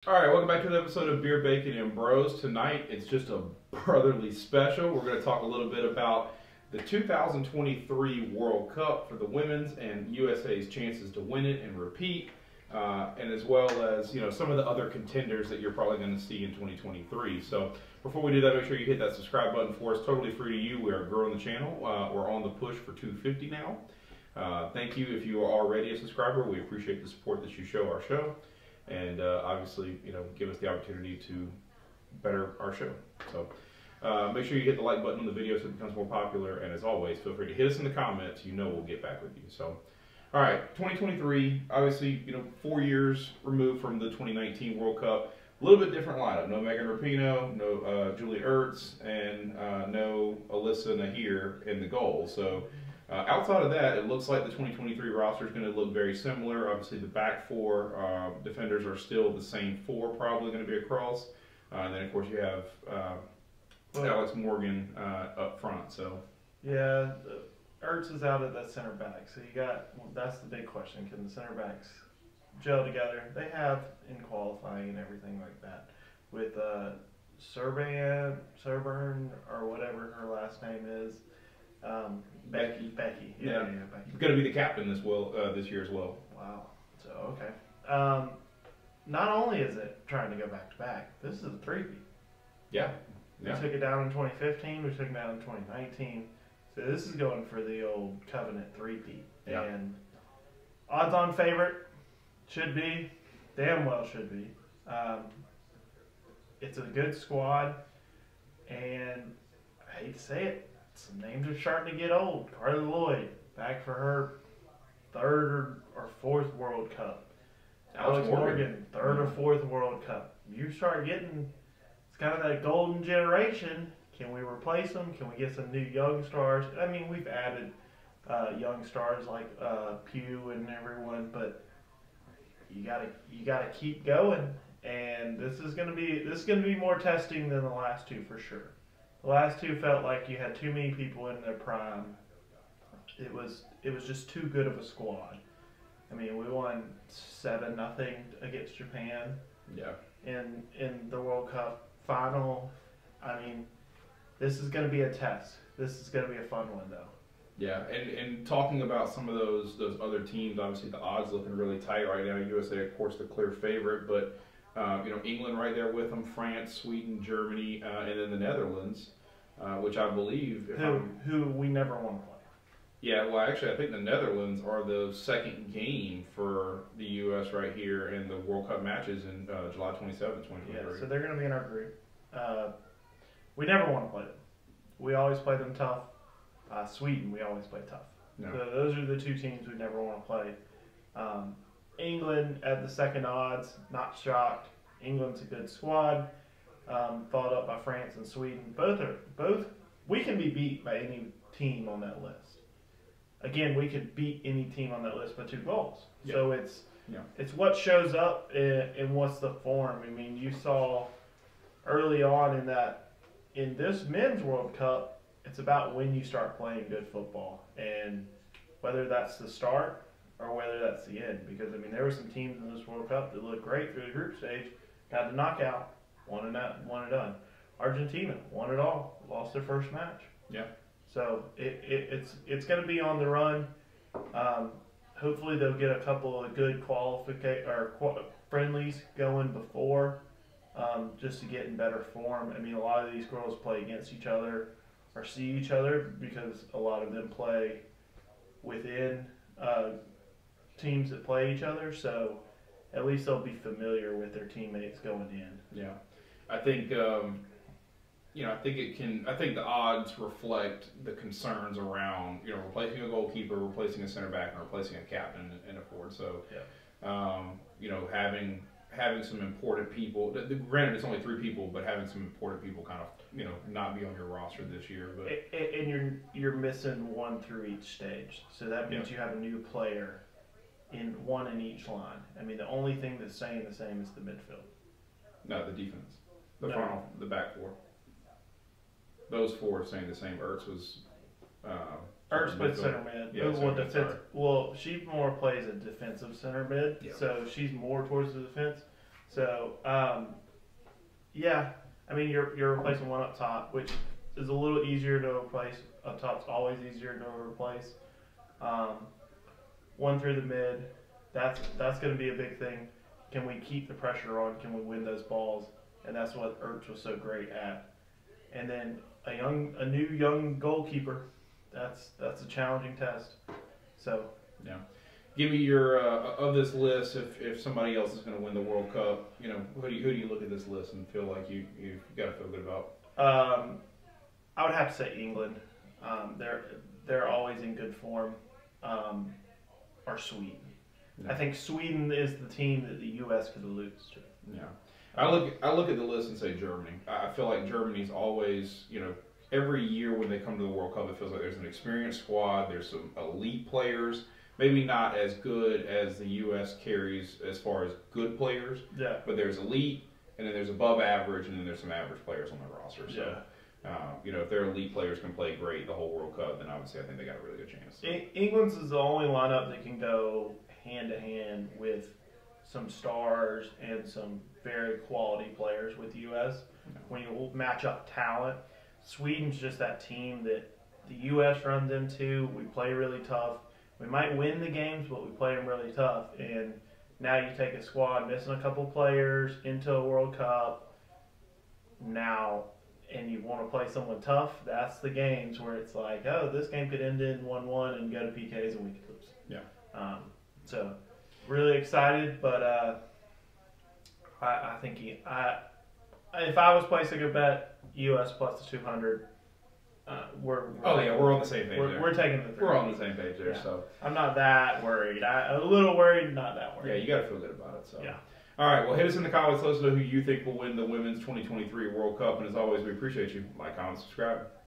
All right, welcome back to the episode of Beer, Bacon, and Bros. Tonight, it's just a brotherly special. We're going to talk a little bit about the 2023 World Cup for the women's and USA's chances to win it and repeat, and as well as some of the other contenders that you're probably going to see in 2023. So before we do that, make sure you hit that subscribe button for us. Totally free to you. We are growing the channel. We're on the push for 250 now. Thank you if you are already a subscriber. We appreciate the support that you show our show. And obviously, give us the opportunity to better our show. So make sure you hit the like button on the video so it becomes more popular. And as always, feel free to hit us in the comments. We'll get back with you. So, all right, 2023, obviously, 4 years removed from the 2019 World Cup. A little bit different lineup. No Megan Rapinoe, no Julie Ertz, and no Alyssa Nahir in the goal. So outside of that, it looks like the 2023 roster is going to look very similar. Obviously, the back four defenders are still the same four, probably going to be across. And then, of course, you have Alex Morgan up front. So yeah, Ertz is out at that center back. So that's the big question. Can the center backs gel together? They have in qualifying and everything like that. With Serban, or whatever her last name is. Becky. Yeah. Becky. Going to be the captain as well this year as well. Wow. So okay. Not only is it trying to go back to back, this is a three-peat. Yeah. We took it down in 2015. We took it down in 2019. So this is going for the old covenant three-peat. Yeah. And odds-on favorite should be, damn well should be. It's a good squad, and I hate to say it, some names are starting to get old. Carly Lloyd, back for her third or fourth World Cup. Alex Morgan, third or fourth World Cup. You start getting, it's kind of that golden generation. Can we replace them? Can we get some new young stars? I mean, we've added young stars like Pugh and everyone, but you gotta keep going. And this is gonna be more testing than the last two for sure. The last two felt like you had too many people in their prime. It was just too good of a squad. I mean, we won 7-0 against Japan. Yeah. In the World Cup final. I mean, this is going to be a test. This is going to be a fun one, though. Yeah, and talking about some of those other teams, obviously the odds looking really tight right now. USA, of course, the clear favorite, but England right there with them, France, Sweden, Germany, and then the Netherlands, which I believe who we never want to play. Yeah, well, actually, I think the Netherlands are the second game for the U.S. right here in the World Cup matches in July 27, 2023. Yeah, so they're going to be in our group. We never want to play them. We always play them tough. Sweden, we always play tough. No. So those are the two teams we never want to play. England at the second odds, not shocked. England's a good squad, followed up by France and Sweden. Both. We can be beat by any team on that list. Again, we could beat any team on that list by 2 goals. Yeah. So it's what shows up and what's the form. I mean, you saw early on in this men's World Cup, it's about when you start playing good football, and whether that's the start or whether that's the end. Because I mean, there were some teams in this World Cup that looked great through the group stage, got the knockout, won and done. Argentina won it all, lost their first match. Yeah. So it's going to be on the run. Hopefully they'll get a couple of good friendlies going before, just to get in better form. I mean, a lot of these girls play against each other or see each other because a lot of them play within teams that play each other. So at least they'll be familiar with their teammates going in. Yeah, I think. I think the odds reflect the concerns around, replacing a goalkeeper, replacing a center back, and replacing a captain and a forward. So, having some important people. Granted, it's only 3 people, but having some important people kind of, not be on your roster this year. But and you're missing one through each stage. So that means you have a new player in each line. I mean, the only thing that's staying the same is the midfield. No, the defense, the back four. Those 4 are staying the same. Ertz was Ertz played center mid. Yeah, Well, she more plays a defensive center mid, so she's more towards the defense. So, yeah, I mean, you're replacing one up top, which is a little easier to replace. Up top's always easier to replace. One through the mid, that's going to be a big thing. Can we keep the pressure on? Can we win those balls? And that's what Ertz was so great at. And then a new young goalkeeper. That's a challenging test. So yeah. Give me your of this list. If somebody else is going to win the World Cup, you know, who do you look at this list and feel like you've got to feel good about? I would have to say England. They're always in good form. Or Sweden. Yeah. I think Sweden is the team that the U.S. could lose to. Yeah, I look at the list and say Germany. I feel like Germany's always, you know, every year when they come to the World Cup, it feels like there's an experienced squad. There's some elite players. Maybe not as good as the U.S. carries as far as good players. Yeah. But there's elite, and then there's above average, and then there's some average players on the roster. So, you know, if their elite players can play great the whole World Cup, then obviously I think they got a really good chance. England's is the only lineup that can go hand to hand with some stars and some very quality players with the U.S. No. When you match up talent, Sweden's just that team that the U.S. runs into. We play really tough. We might win the games, but we play them really tough. And now you take a squad missing a couple players into a World Cup now, and you want to play someone tough. That's the games where it's like, oh, this game could end in 1-1 and go to PKs and we could lose. Yeah. So really excited, but I think if I was placing a bet, U.S. plus the 200. We're on the same page. We're taking the 3. We're on the same page there. Yeah. So I'm not that worried. A little worried, not that worried. Yeah, you got to feel good about it. So yeah. All right. Well, hit us in the comments. Let us know who you think will win the Women's 2023 World Cup. And as always, we appreciate you. Like, comment, subscribe.